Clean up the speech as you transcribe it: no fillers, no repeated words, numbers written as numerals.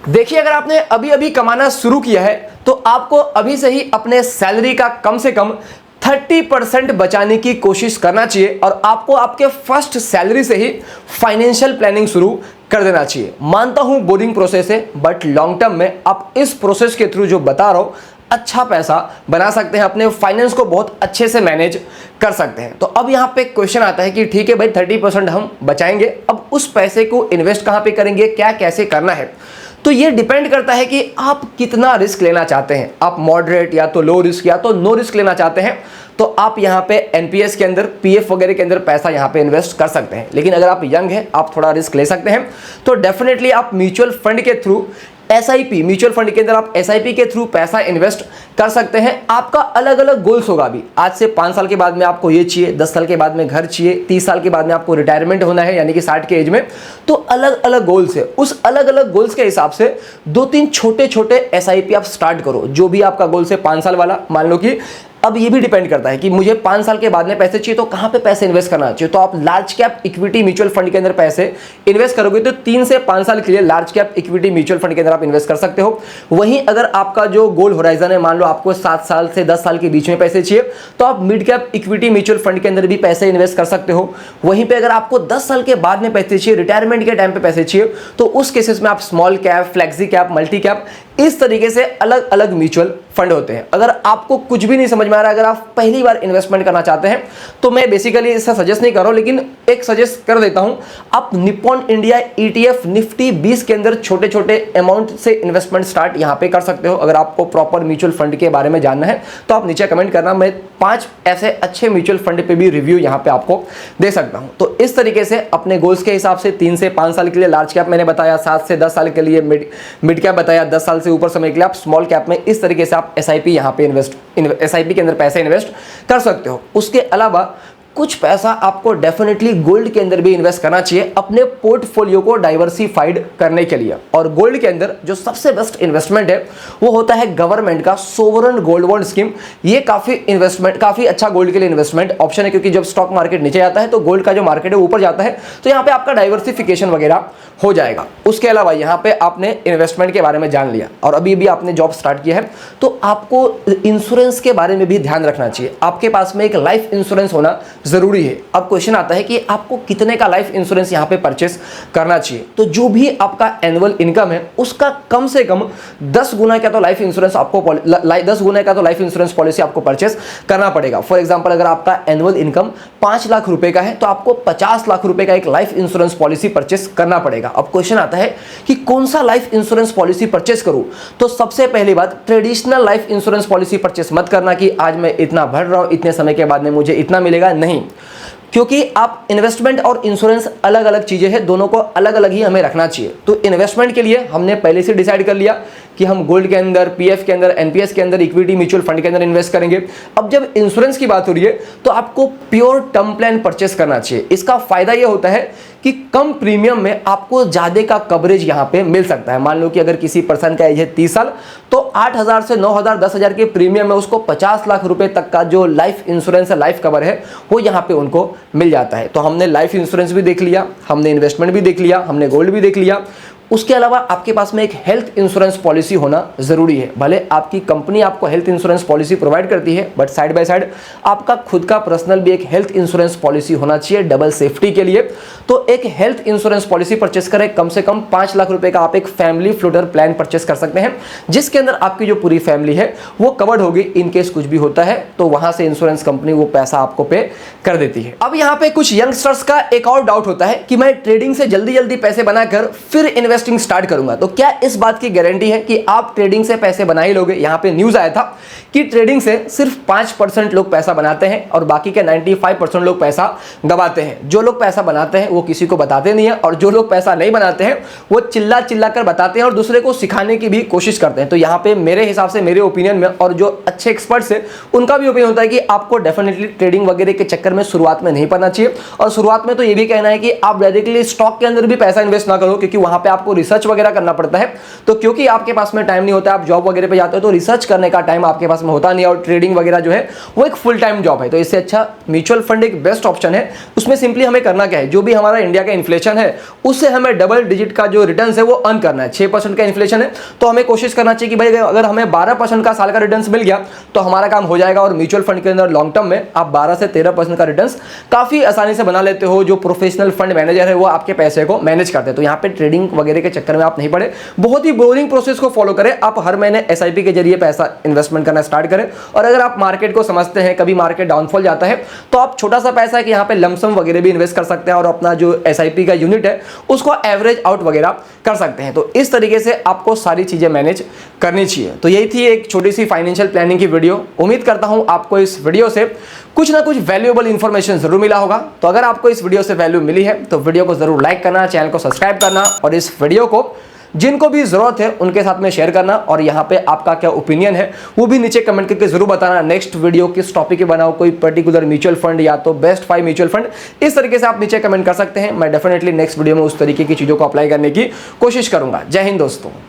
देखिए, अगर आपने अभी अभी कमाना शुरू किया है तो आपको अभी से ही अपने सैलरी का कम से कम 30% बचाने की कोशिश करना चाहिए और आपको आपके फर्स्ट सैलरी से ही फाइनेंशियल प्लानिंग शुरू कर देना चाहिए। मानता हूं बोरिंग प्रोसेस है, बट लॉन्ग टर्म में आप इस प्रोसेस के थ्रू जो बता रहा हूं अच्छा पैसा बना सकते हैं, अपने फाइनेंस को बहुत अच्छे से मैनेज कर सकते हैं। तो अब यहाँ पे क्वेश्चन आता है कि ठीक है भाई 30% हम बचाएंगे, अब उस पैसे को इन्वेस्ट कहाँ पे करेंगे, क्या कैसे करना है। तो ये डिपेंड करता है कि आप कितना रिस्क लेना चाहते हैं। आप मॉडरेट या तो लो रिस्क या तो नो रिस्क लेना चाहते हैं तो आप यहाँ पे एनपीएस के अंदर, पीएफ वगैरह के अंदर पैसा यहाँ पे इन्वेस्ट कर सकते हैं। लेकिन अगर आप यंग हैं, आप थोड़ा रिस्क ले सकते हैं, तो डेफिनेटली आप म्यूचुअल फंड के थ्रू एसआईपी, म्यूचुअल फंड के अंदर आप एसआईपी के थ्रू पैसा इन्वेस्ट कर सकते हैं। आपका अलग अलग गोल्स होगा। अभी आज से 5 साल के बाद में आपको ये चाहिए, 10 साल के बाद में घर चाहिए, 30 साल के बाद में आपको रिटायरमेंट होना है यानी कि 60 के एज में, तो अलग अलग गोल्स है। उस अलग अलग गोल्स के हिसाब से 2-3 छोटे छोटे एसआईपी आप स्टार्ट करो। जो भी आपका गोल्स है 5 साल वाला, मान लो कि अब ये भी डिपेंड करता है कि मुझे 5 साल के बाद में पैसे चाहिए तो कहाँ पे पैसे इन्वेस्ट करना चाहिए। तो आप large cap equity mutual fund के अंदर पैसे इन्वेस्ट करोगे तो 3 से 5 साल के लिए large cap equity mutual fund के अंदर आप इन्वेस्ट कर सकते हो। वहीं अगर आपका जो गोल होराइजन है, मान लो आपको 7 साल से 10 साल के बीच में पैसे चाहिए, तो आप mid cap equity mutual fund के अंदर भी पैसे इन्वेस्ट कर सकते हो। वहीं पे अगर आपको 10 साल के बाद में पैसे चाहिए, रिटायरमेंट के टाइम पे पैसे चाहिए, तो उस केसेस में आप small cap, flexi cap, multi cap, इस तरीके से अलग अलग म्यूचुअल फंड होते हैं। अगर आपको कुछ भी नहीं समझ में आ रहा है, अगर आप पहली बार इन्वेस्टमेंट करना चाहते हैं, तो मैं बेसिकली इससे सजेस्ट नहीं कर रहा हूं, लेकिन एक सजेस्ट कर देता हूं, आप निप्पॉन इंडिया ईटीएफ निफ्टी 20 के अंदर छोटे छोटे अमाउंट से इन्वेस्टमेंट स्टार्ट यहां पे कर सकते हो। अगर आपको प्रॉपर म्यूचुअल फंड के बारे में जानना है तो आप नीचे कमेंट करना, मैं 5 ऐसे अच्छे म्यूचुअल फंड पे भी रिव्यू यहां पे आपको दे सकता हूं। तो इस तरीके से अपने गोल्स के हिसाब से 3 से 5 साल के लिए लार्ज कैप मैंने बताया, 7 से 10 साल के लिए मिड कैप बताया, 10 साल से ऊपर समय के लिए आप स्मॉल कैप में, इस तरीके से आप एसआईपी यहां पे एसआईपी के अंदर पैसे इन्वेस्ट कर सकते हो। उसके अलावा कुछ पैसा आपको डेफिनेटली गोल्ड के अंदर भी इन्वेस्ट करना चाहिए अपने पोर्टफोलियो को डाइवर्सिफाइड करने के लिए। और गोल्ड के अंदर जो सबसे बेस्ट इन्वेस्टमेंट है वो होता है गवर्नमेंट का सोवरेन गोल्ड बॉन्ड स्कीम। ये काफी अच्छा गोल्ड के लिए इन्वेस्टमेंट ऑप्शन है, क्योंकि जब स्टॉक मार्केट नीचे जाता है तो गोल्ड का जो मार्केट है ऊपर जाता है, तो यहाँ पे आपका डाइवर्सिफिकेशन वगैरह हो जाएगा। उसके अलावा यहाँ पे आपने इन्वेस्टमेंट के बारे में जान लिया और अभी भी आपने जॉब स्टार्ट किया है, तो आपको इंश्योरेंस के बारे में भी ध्यान रखना चाहिए। आपके पास में एक लाइफ इंश्योरेंस होना जरूरी है। अब क्वेश्चन आता है कि आपको कितने का लाइफ इंश्योरेंस यहाँ पे परचेस करना चाहिए। तो जो भी आपका एनुअल इनकम है उसका कम से कम 10 गुना का तो लाइफ इंश्योरेंस आपको 10 गुना का तो लाइफ इंश्योरेंस पॉलिसी आपको परचेस करना पड़ेगा। फॉर एग्जांपल, अगर आपका एनुअल इनकम 5 लाख रुपए का है तो आपको 50 लाख रुपए का एक लाइफ इंश्योरेंस पॉलिसी परचेस करना पड़ेगा। अब क्वेश्चन आता है कि कौन सा लाइफ इंश्योरेंस पॉलिसी परचेस करूं, तो सबसे पहली बात, traditional life insurance policy purchase मत करना कि आज मैं इतना भर रहा हूं, इतने समय के बाद में मुझे इतना मिलेगा, नहीं। क्योंकि आप इन्वेस्टमेंट और इंश्योरेंस अलग अलग चीजें हैं, दोनों को अलग अलग ही हमें रखना चाहिए। तो इन्वेस्टमेंट के लिए हमने पहले से डिसाइड कर लिया कि हम गोल्ड के अंदर, पीएफ के अंदर, एनपीएस के अंदर, इक्विटी म्यूचुअल फंड के अंदर इन्वेस्ट करेंगे। अब जब इंश्योरेंस की बात हो रही है तो आपको प्योर टर्म प्लान परचेस करना चाहिए। इसका फायदा यह होता है कि कम प्रीमियम में आपको ज्यादा का कवरेज यहां पे मिल सकता है। मान लो कि अगर किसी पर्सन का एज है 30 साल, तो 8,000 से 9,000, 10,000 के प्रीमियम में उसको 50 लाख रुपए तक का जो लाइफ इंश्योरेंस है, लाइफ कवर है, वो यहाँ पे उनको मिल जाता है। तो हमने लाइफ इंश्योरेंस भी देख लिया, हमने इन्वेस्टमेंट भी देख लिया, हमने गोल्ड भी देख लिया। उसके अलावा आपके पास में एक हेल्थ इंश्योरेंस पॉलिसी होना जरूरी है। भले आपकी कंपनी आपको हेल्थ इंश्योरेंस पॉलिसी प्रोवाइड करती है, बट साइड बाय साइड आपका खुद का पर्सनल भी एक हेल्थ इंश्योरेंस पॉलिसी होना चाहिए डबल सेफ्टी के लिए। तो एक हेल्थ इंश्योरेंस पॉलिसी परचेस करें, कम से कम 5 लाख रुपए का आप एक फैमिली फ्लोटर प्लान परचेस कर सकते हैं, जिसके अंदर आपकी जो पूरी फैमिली है वो कवर्ड होगी। इन केस कुछ भी होता है तो वहां से इंश्योरेंस कंपनी वो पैसा आपको पे कर देती है। अब यहाँ पे कुछ यंगस्टर्स का एक और डाउट होता है कि मैं ट्रेडिंग से जल्दी जल्दी पैसे बनाकर फिर इन्वेस्टिंग स्टार्ट करूंगा, तो क्या इस बात की गारंटी है कि आप ट्रेडिंग से पैसे बना ही लोगे। यहां पे न्यूज आया था कि ट्रेडिंग से सिर्फ 5% लोग पैसा बनाते हैं और बाकी के 95% लोग पैसा गवाते हैं। जो लोग पैसा बनाते हैं वो किसी को बताते नहीं है, और जो लोग पैसा नहीं बनाते हैं वो चिल्ला चिल्ला कर बताते हैं और दूसरे को सिखाने की भी कोशिश करते हैं। तो यहां पे मेरे हिसाब से, मेरे ओपिनियन में, और जो अच्छे एक्सपर्ट्स है उनका भी ओपिनियन होता है कि आपको डेफिनेटली ट्रेडिंग वगैरह के चक्कर में शुरुआत में नहीं पड़ना चाहिए। और शुरुआत में तो ये भी कहना है कि आप डायरेक्टली स्टॉक के अंदर भी पैसा इन्वेस्ट ना करो, क्योंकि वहां पे आपको आपको रिसर्च वगैरह करना पड़ता है। तो क्योंकि आपके पास में टाइम नहीं होता, आप जॉब वगैरह पे जाते हो तो रिसर्च करने का टाइम आपके पास में होता नहीं, और ट्रेडिंग वगैरह जो है वो एक फुल टाइम जॉब है। तो इससे अच्छा म्यूचुअल फंड एक बेस्ट ऑप्शन है। उसमें सिंपली हमें करना क्या है, जो भी हमारा इंडिया का इन्फ्लेशन है उससे हमें डबल डिजिट का जो रिटर्न है वो अर्न करना है। 6% का इन्फ्लेशन है तो हमें कोशिश करना चाहिए कि भाई अगर हमें 12% का साल का रिटर्न मिल गया तो हमारा काम हो जाएगा। और म्यूचुअल फंड के अंदर लॉन्ग टर्म में आप 12 से 13% का रिटर्न काफी आसानी से बना लेते हो। जो प्रोफेशनल फंड मैनेजर है वो आपके पैसे को मैनेज करते हैं। तो यहाँ पे ट्रेडिंग वगैरह के चक्कर में आप नहीं पड़े, बहुत ही बोरिंग प्रोसेस को फॉलो करें। आप हर महीने एसआईपी के जरिए पैसा इन्वेस्टमेंट करना स्टार्ट करें। और अगर आप मार्केट को समझते हैं, कभी मार्केट डाउनफॉल जाता है तो आप छोटा सा पैसा है कि यहाँ पे लमसम वगैरह भी इन्वेस्ट कर सकते हैं और अपना जो एसआईपी का यूनिट है उसको एवरेज आउट वगैरह कर सकते हैं। तो इस तरीके से आपको सारी चीजें मैनेज करनी चाहिए। तो यही थी एक छोटी सी फाइनेंशियल प्लानिंग की वीडियो। उम्मीद करता हूं आपको इस वीडियो से कुछ ना कुछ वैल्यूएबल इंफॉर्मेशन जरूर मिला होगा। तो अगर आपको इस वीडियो से वैल्यू मिली है तो वीडियो को जरूर लाइक करना, चैनल को सब्सक्राइब करना और इस वीडियो को जिनको भी जरूरत है उनके साथ में शेयर करना। और यहाँ पे आपका क्या ओपिनियन है वो भी नीचे कमेंट करके जरूर बताना। नेक्स्ट वीडियो किस टॉपिक पे बनाओ, कोई पर्टिकुलर म्यूचुअल फंड या तो बेस्ट 5 म्यूचुअल फंड, इस तरीके से आप नीचे कमेंट कर सकते हैं। मैं डेफिनेटली नेक्स्ट वीडियो में उस तरीके की चीजों को अप्लाई करने की कोशिश करूंगा। जय हिंद दोस्तों।